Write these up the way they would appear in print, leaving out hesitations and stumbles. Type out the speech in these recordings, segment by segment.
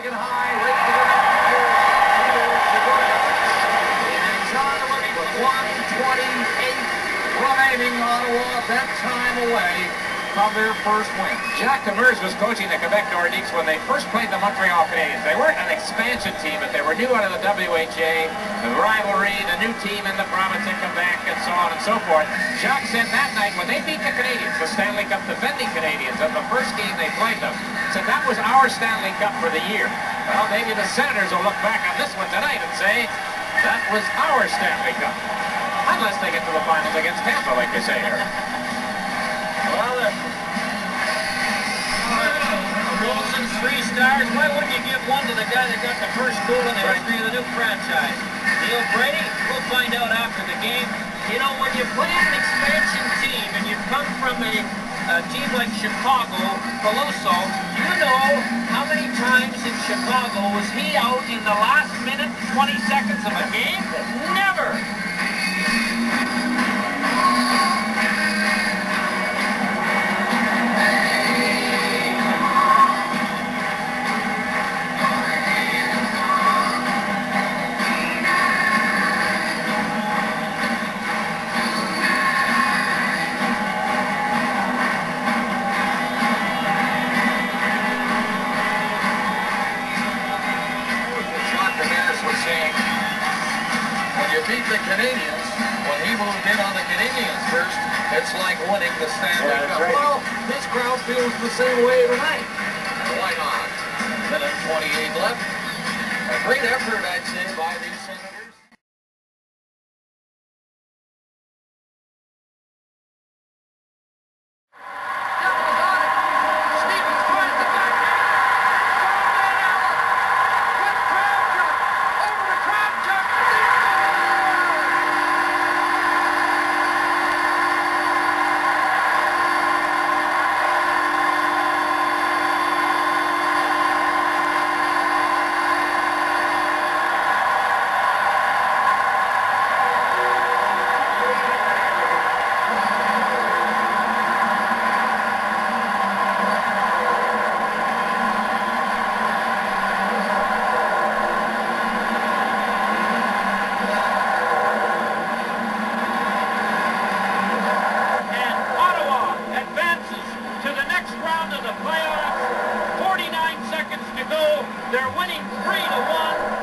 take it high, right to the net here. And John Levy with 1:28 remaining. Ottawa that time away from their first win. Jacques Demers was coaching the Quebec Nordiques when they first played the Montreal Canadiens. They weren't an expansion team, but they were new out of the WHA, the rivalry, the new team in the province of Quebec, and so on and so forth. Jacques said that night when they beat the Canadiens, the Stanley Cup defending Canadiens, at the first game they played them, said that was our Stanley Cup for the year. Well, maybe the Senators will look back on this one tonight and say, that was our Stanley Cup. Unless they get to the finals against Tampa, like they say here. Well, Wilson's 3 stars. Why wouldn't you give one to the guy that got the first goal in the history of the new franchise? Neil Brady? We'll find out after the game. You know, when you play an expansion team and you come from a team like Chicago, Peloso, you know how many times in Chicago was he out in the last minute, 20 seconds of a game? Never! Beat the Canadiens when he moved in on the Canadiens first. It's like winning the Stanley Cup. Right. Well, this crowd feels the same way tonight. Why not? 1:28 left. A great effort, I'd say, by these Senators. They're winning 3-1.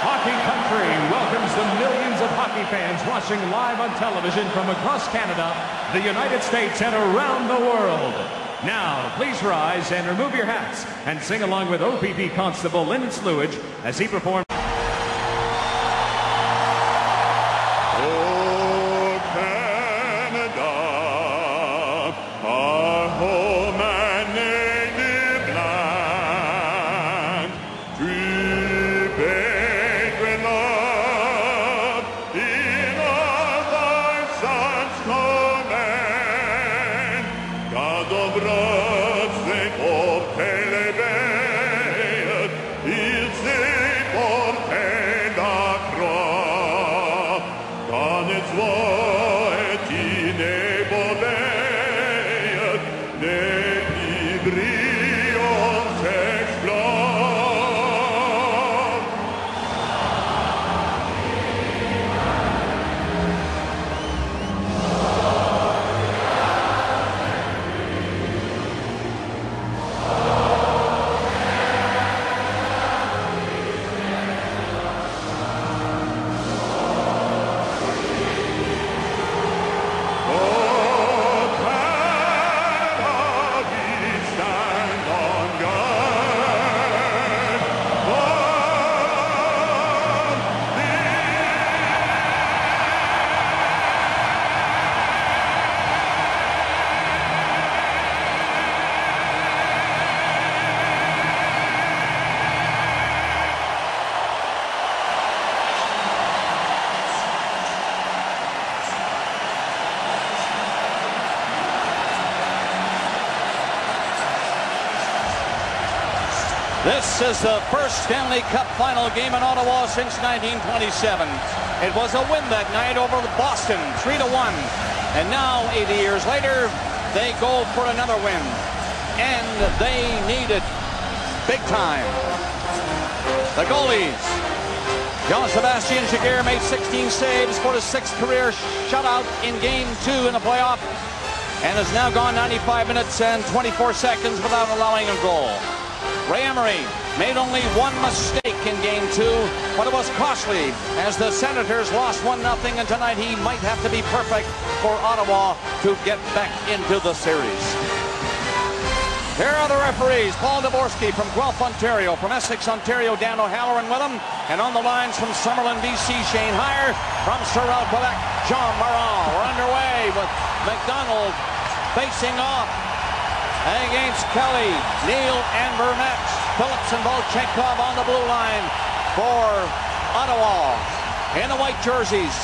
Hockey Country welcomes the millions of hockey fans watching live on television from across Canada, the United States, and around the world. Now, please rise and remove your hats and sing along with OPP Constable Lyndon Slewage as he performs. Oh, Canada, our home and native land, prepared with love in all thy sons' command. God of wrath, sing of Caleb, il sing for This is the first Stanley Cup final game in Ottawa since 1927. It was a win that night over Boston, 3-1. And now, 80 years later, they go for another win. And they need it big time. The goalies. Jean-Sébastien Giguère made 16 saves for his 6th career shutout in Game 2 in the playoff, and has now gone 95 minutes and 24 seconds without allowing a goal. Ray Emery made only one mistake in Game 2, but it was costly as the Senators lost 1-0, and tonight he might have to be perfect for Ottawa to get back into the series. Here are the referees. Paul Dvorsky from Guelph, Ontario. From Essex, Ontario, Dan O'Halloran with him. And on the lines from Summerlin, BC, Shane Heyer. From Sorel, Quebec, Jean Maran. We're underway with McDonald facing off against Kelly, Neal, and Vermette. Phillips and Volchenkov on the blue line for Ottawa. In the white jerseys,